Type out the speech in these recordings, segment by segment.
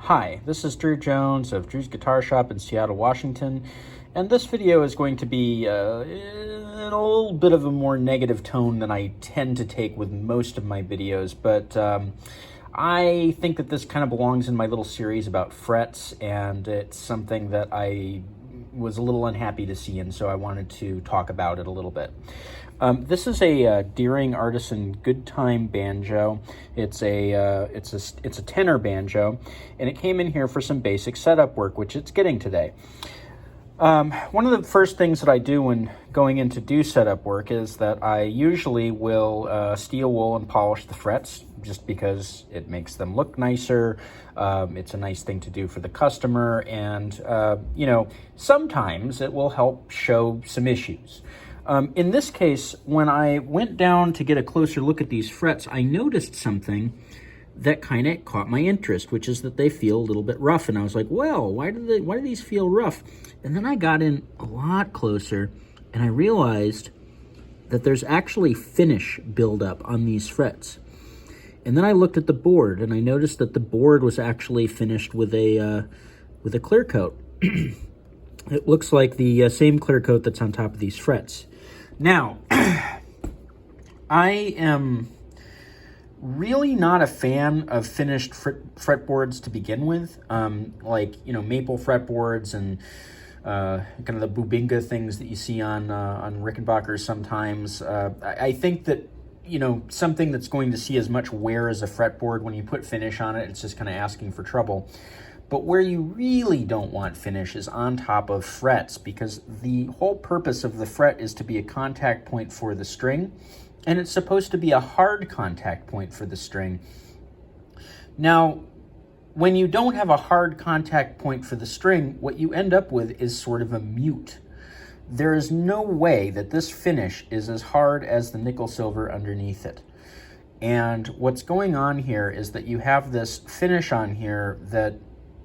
Hi, this is Drew Jones of Drew's Guitar Shop in Seattle, Washington, and this video is going to be in a little bit of a more negative tone than I tend to take with most of my videos, but I think that this kind of belongs in my little series about frets, and it's something that I was a little unhappy to see, and so I wanted to talk about it a little bit. This is a Deering Artisan Good Time banjo. It's a tenor banjo, and it came in here for some basic setup work, which it's getting today. One of the first things that I do when going in to do setup work is that I usually will steel wool and polish the frets, just because it makes them look nicer. It's a nice thing to do for the customer, and sometimes it will help show some issues. In this case, when I went down to get a closer look at these frets, I noticed something that kind of caught my interest, which is that they feel a little bit rough. And I was like, well, why do these feel rough? And then I got in a lot closer, and I realized that there's actually finish buildup on these frets. And then I looked at the board, and I noticed that the board was actually finished with a clear coat. It looks like the same clear coat that's on top of these frets. Now, I am really not a fan of finished fretboards to begin with, maple fretboards and kind of the Bubinga things that you see on Rickenbackers sometimes. I think that, something that's going to see as much wear as a fretboard, when you put finish on it, it's just kind of asking for trouble. But where you really don't want finish is on top of frets, because the whole purpose of the fret is to be a contact point for the string, and it's supposed to be a hard contact point for the string. Now, when you don't have a hard contact point for the string, what you end up with is sort of a mute. There is no way that this finish is as hard as the nickel silver underneath it. And what's going on here is that you have this finish on here that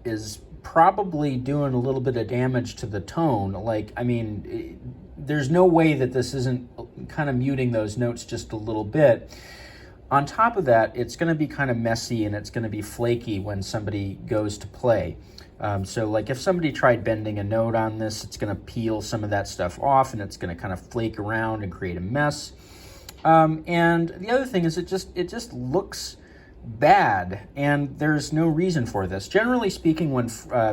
is probably doing a little bit of damage to the tone. There's no way that this isn't kind of muting those notes just a little bit. On top of that, it's going to be kind of messy, and it's going to be flaky when somebody goes to play. So if somebody tried bending a note on this, it's going to peel some of that stuff off, and it's going to kind of flake around and create a mess. And the other thing is it just looks bad, and there's no reason for this. Generally speaking, when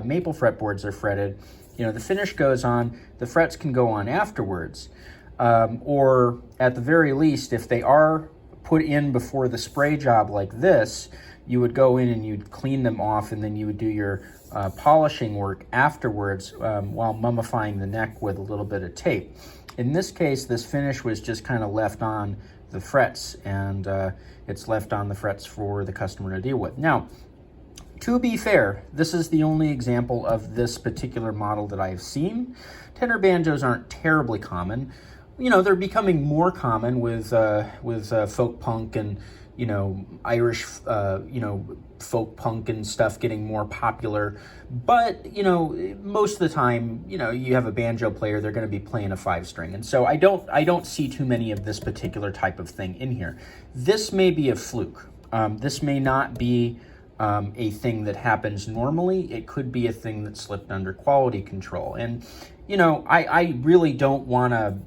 maple fretboards are fretted, the finish goes on, the frets can go on afterwards. Or at the very least, if they are put in before the spray job like this, you would go in and you'd clean them off, and then you would do your polishing work afterwards while mummifying the neck with a little bit of tape. In this case, this finish was just kind of left on the frets, and it's left on the frets for the customer to deal with. Now, to be fair, this is the only example of this particular model that I've seen. Tenor banjos aren't terribly common. They're becoming more common with folk punk and Irish folk punk and stuff getting more popular. But most of the time, you have a banjo player, they're going to be playing a 5-string, and so I don't see too many of this particular type of thing in here. This may be a fluke. This may not be a thing that happens normally. It could be a thing that slipped under quality control. And I really don't want to.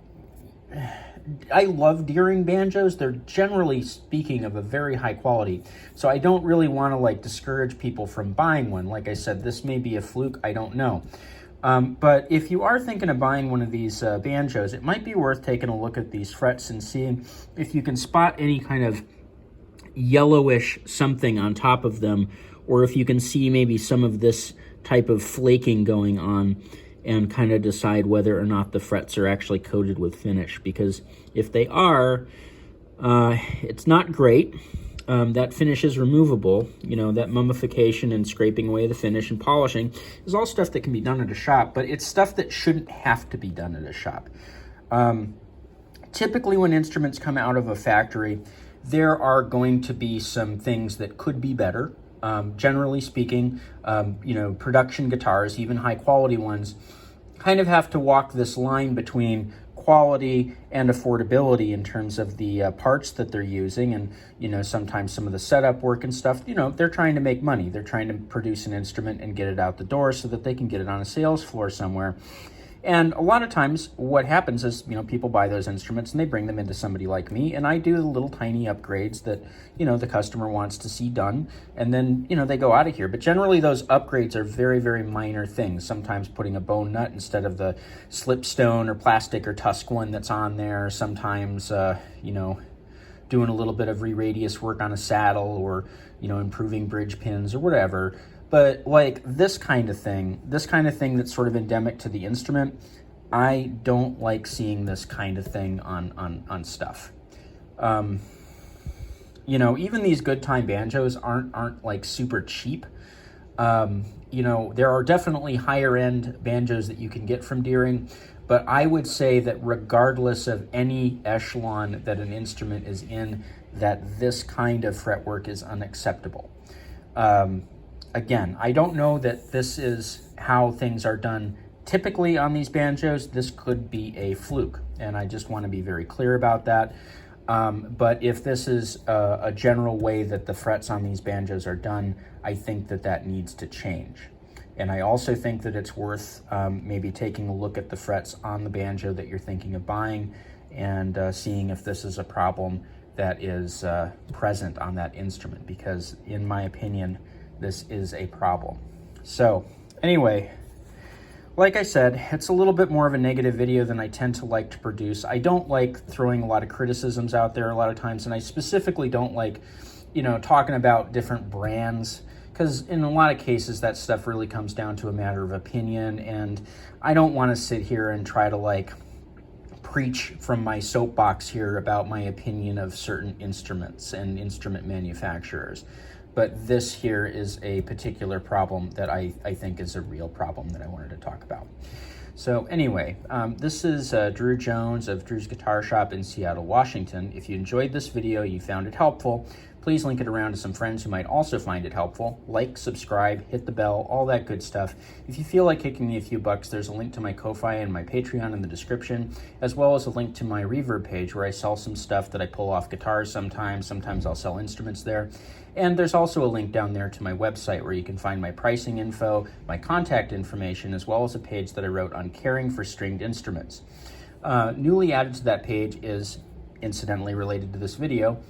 I love Deering banjos. They're generally speaking of a very high quality. So I don't really want to discourage people from buying one. Like I said, this may be a fluke. I don't know. But if you are thinking of buying one of these banjos, it might be worth taking a look at these frets and seeing if you can spot any kind of yellowish something on top of them, or if you can see maybe some of this type of flaking going on, and kind of decide whether or not the frets are actually coated with finish. Because if they are, it's not great. That finish is removable. That mummification and scraping away the finish and polishing is all stuff that can be done at a shop, but it's stuff that shouldn't have to be done at a shop. Typically, when instruments come out of a factory, there are going to be some things that could be better. Generally speaking, production guitars, even high quality ones, kind of have to walk this line between quality and affordability in terms of the parts that they're using. And, you know, sometimes some of the setup work and stuff, you know, they're trying to make money. They're trying to produce an instrument and get it out the door so that they can get it on a sales floor somewhere. And a lot of times what happens is, you know, people buy those instruments and they bring them into somebody like me, and I do the little tiny upgrades that, you know, the customer wants to see done, and then, you know, they go out of here. But generally those upgrades are very, very minor things. Sometimes putting a bone nut instead of the slipstone or plastic or tusk one that's on there. Sometimes, you know, doing a little bit of re-radius work on a saddle, or, you know, improving bridge pins or whatever. But like this kind of thing that's sort of endemic to the instrument, I don't like seeing this kind of thing on stuff. You know, even these good time banjos aren't like super cheap. You know, there are definitely higher end banjos that you can get from Deering, but I would say that regardless of any echelon that an instrument is in, that this kind of fretwork is unacceptable. Again, I don't know that this is how things are done typically on these banjos. This could be a fluke, and I just want to be very clear about that. But if this is a general way that the frets on these banjos are done, I think that that needs to change. And I also think that it's worth maybe taking a look at the frets on the banjo that you're thinking of buying, and seeing if this is a problem that is present on that instrument, because in my opinion, this is a problem. So anyway, like I said, it's a little bit more of a negative video than I tend to like to produce. I don't like throwing a lot of criticisms out there a lot of times, and I specifically don't like, you know, talking about different brands, because in a lot of cases that stuff really comes down to a matter of opinion, and I don't want to sit here and try to like preach from my soapbox here about my opinion of certain instruments and instrument manufacturers. But this here is a particular problem that I think is a real problem that I wanted to talk about. So anyway, this is Drew Jones of Drew's Guitar Shop in Seattle, Washington. If you enjoyed this video, you found it helpful, please link it around to some friends who might also find it helpful. Like, subscribe, hit the bell, all that good stuff. If you feel like kicking me a few bucks, there's a link to my Ko-Fi and my Patreon in the description, as well as a link to my Reverb page where I sell some stuff that I pull off guitars sometimes. Sometimes I'll sell instruments there. And there's also a link down there to my website where you can find my pricing info, my contact information, as well as a page that I wrote on caring for stringed instruments. Newly added to that page is, incidentally related to this video,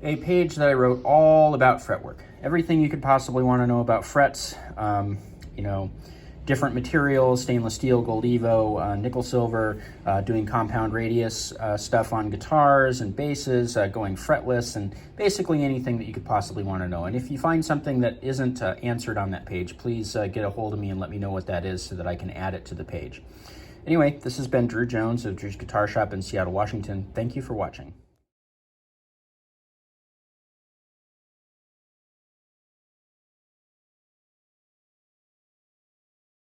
a page that I wrote all about fretwork. Everything you could possibly want to know about frets, you know, different materials, stainless steel, gold Evo, nickel silver, doing compound radius stuff on guitars and basses, going fretless, and basically anything that you could possibly want to know. And if you find something that isn't answered on that page, please get a hold of me and let me know what that is so that I can add it to the page. Anyway, this has been Drew Jones of Drew's Guitar Shop in Seattle, Washington. Thank you for watching.